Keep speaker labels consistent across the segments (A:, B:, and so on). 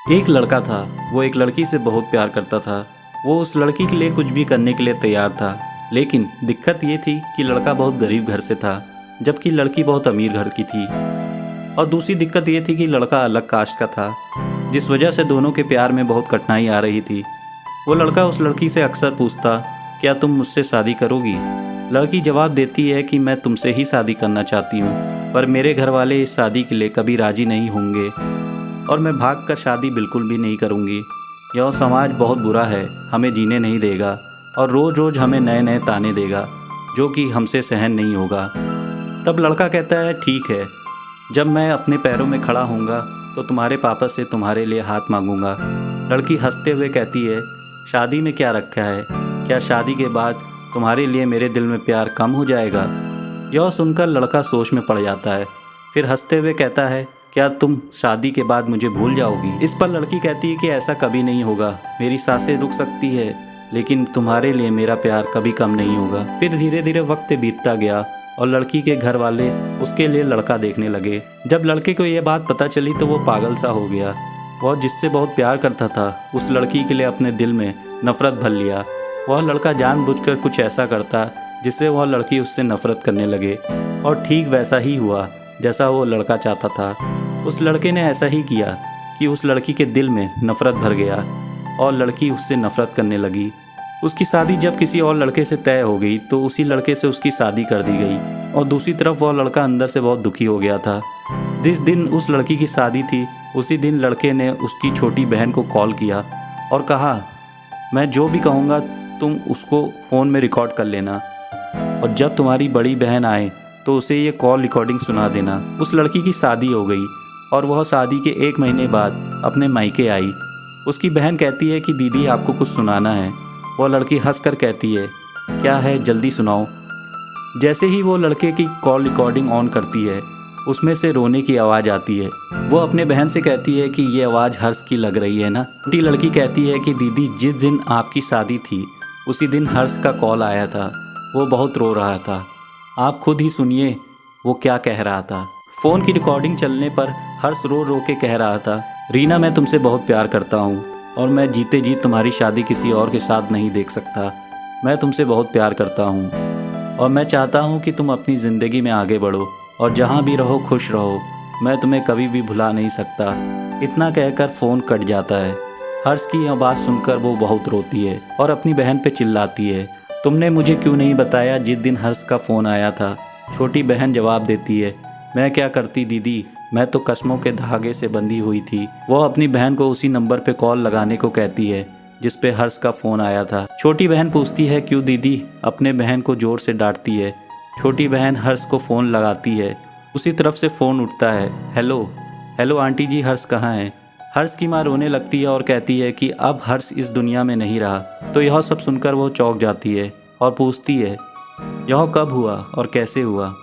A: एक लड़का था। वो एक लड़की से बहुत प्यार करता था। वो उस लड़की के लिए कुछ भी करने के लिए तैयार था। लेकिन दिक्कत ये थी कि लड़का बहुत गरीब घर से था, जबकि लड़की बहुत अमीर घर की थी। और दूसरी दिक्कत ये थी कि लड़का अलग कास्ट का था, जिस वजह से दोनों के प्यार में बहुत कठिनाई आ रही थी। वो लड़का उस लड़की से अक्सर पूछता, क्या तुम मुझसे शादी करोगी? लड़की जवाब देती है कि मैं तुमसे ही शादी करना चाहती हूँ, पर मेरे घर वाले इस शादी के लिए कभी राजी नहीं होंगे और मैं भाग कर शादी बिल्कुल भी नहीं करूँगी। यह समाज बहुत बुरा है, हमें जीने नहीं देगा और रोज़ रोज़ हमें नए नए ताने देगा, जो कि हमसे सहन नहीं होगा। तब लड़का कहता है, ठीक है, जब मैं अपने पैरों में खड़ा होऊंगा तो तुम्हारे पापा से तुम्हारे लिए हाथ मांगूंगा। लड़की हंसते हुए कहती है, शादी में क्या रखा है? क्या शादी के बाद तुम्हारे लिए मेरे दिल में प्यार कम हो जाएगा? यह सुनकर लड़का सोच में पड़ जाता है। फिर हंसते हुए कहता है, क्या तुम शादी के बाद मुझे भूल जाओगी? इस पर लड़की कहती है कि ऐसा कभी नहीं होगा। मेरी सांसें रुक सकती है, लेकिन तुम्हारे लिए मेरा प्यार कभी कम नहीं होगा। फिर धीरे धीरे वक्त बीतता गया और लड़की के घर वाले उसके लिए लड़का देखने लगे। जब लड़के को यह बात पता चली तो वो पागल सा हो गया। वह जिससे बहुत प्यार करता था, उस लड़की के लिए अपने दिल में नफरत भर लिया। वह लड़का जानबूझकर कुछ ऐसा करता जिससे वह लड़की उससे नफरत करने लगे, और ठीक वैसा ही हुआ जैसा वो लड़का चाहता था। उस लड़के ने ऐसा ही किया कि उस लड़की के दिल में नफरत भर गया और लड़की उससे नफरत करने लगी। उसकी शादी जब किसी और लड़के से तय हो गई तो उसी लड़के से उसकी शादी कर दी गई, और दूसरी तरफ वह लड़का अंदर से बहुत दुखी हो गया था। जिस दिन उस लड़की की शादी थी, उसी दिन लड़के ने उसकी छोटी बहन को कॉल किया और कहा, मैं जो भी कहूँगा तुम उसको फ़ोन में रिकॉर्ड कर लेना, और जब तुम्हारी बड़ी बहन आए तो उसे ये कॉल रिकॉर्डिंग सुना देना। उस लड़की की शादी हो गई और वह शादी के 1 महीने बाद अपने मायके आई। उसकी बहन कहती है कि दीदी आपको कुछ सुनाना है। वह लड़की हंसकर कहती है, क्या है, जल्दी सुनाओ। जैसे ही वो लड़के की कॉल रिकॉर्डिंग ऑन करती है, उसमें से रोने की आवाज़ आती है। वो अपने बहन से कहती है कि ये आवाज़ हर्ष की लग रही है ना। छोटी लड़की कहती है कि दीदी, जिस दिन आपकी शादी थी उसी दिन हर्ष का कॉल आया था। वो बहुत रो रहा था, आप खुद ही सुनिए वो क्या कह रहा था। फ़ोन की रिकॉर्डिंग चलने पर हर्ष रो रो के कह रहा था, रीना, मैं तुमसे बहुत प्यार करता हूँ और मैं जीते जी तुम्हारी शादी किसी और के साथ नहीं देख सकता। मैं तुमसे बहुत प्यार करता हूँ और मैं चाहता हूँ कि तुम अपनी ज़िंदगी में आगे बढ़ो और जहाँ भी रहो खुश रहो। मैं तुम्हें कभी भी भुला नहीं सकता। इतना कहकर फ़ोन कट जाता है। हर्ष की यह बात सुनकर वो बहुत रोती है और अपनी बहन पे चिल्लाती है, तुमने मुझे क्यों नहीं बताया जिस दिन हर्ष का फ़ोन आया था? छोटी बहन जवाब देती है, मैं क्या करती दीदी, मैं तो कसमों के धागे से बंधी हुई थी। वह अपनी बहन को उसी नंबर पे कॉल लगाने को कहती है जिस पे हर्ष का फ़ोन आया था। छोटी बहन पूछती है, क्यों दीदी? अपने बहन को ज़ोर से डांटती है। छोटी बहन हर्ष को फ़ोन लगाती है। उसी तरफ से फ़ोन उठता है। हेलो हेलो आंटी जी, हर्ष कहाँ है? हर्ष की माँ रोने लगती है और कहती है कि अब हर्ष इस दुनिया में नहीं रहा। तो यह सब सुनकर वो चौंक जाती है और पूछती है, यह कब हुआ और कैसे हुआ?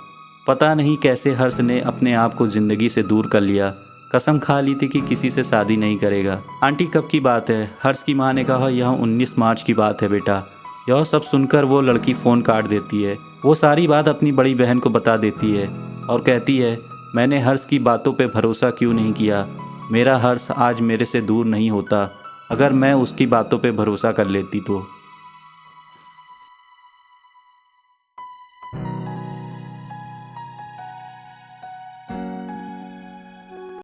A: पता नहीं कैसे हर्ष ने अपने आप को ज़िंदगी से दूर कर लिया। कसम खा ली थी कि किसी से शादी नहीं करेगा। आंटी, कब की बात है? हर्ष की माँ ने कहा, यह 19 मार्च की बात है बेटा। यह सब सुनकर वो लड़की फ़ोन काट देती है। वो सारी बात अपनी बड़ी बहन को बता देती है और कहती है, मैंने हर्ष की बातों पे भरोसा क्यों नहीं किया? मेरा हर्ष आज मेरे से दूर नहीं होता अगर मैं उसकी बातों पे भरोसा कर लेती तो।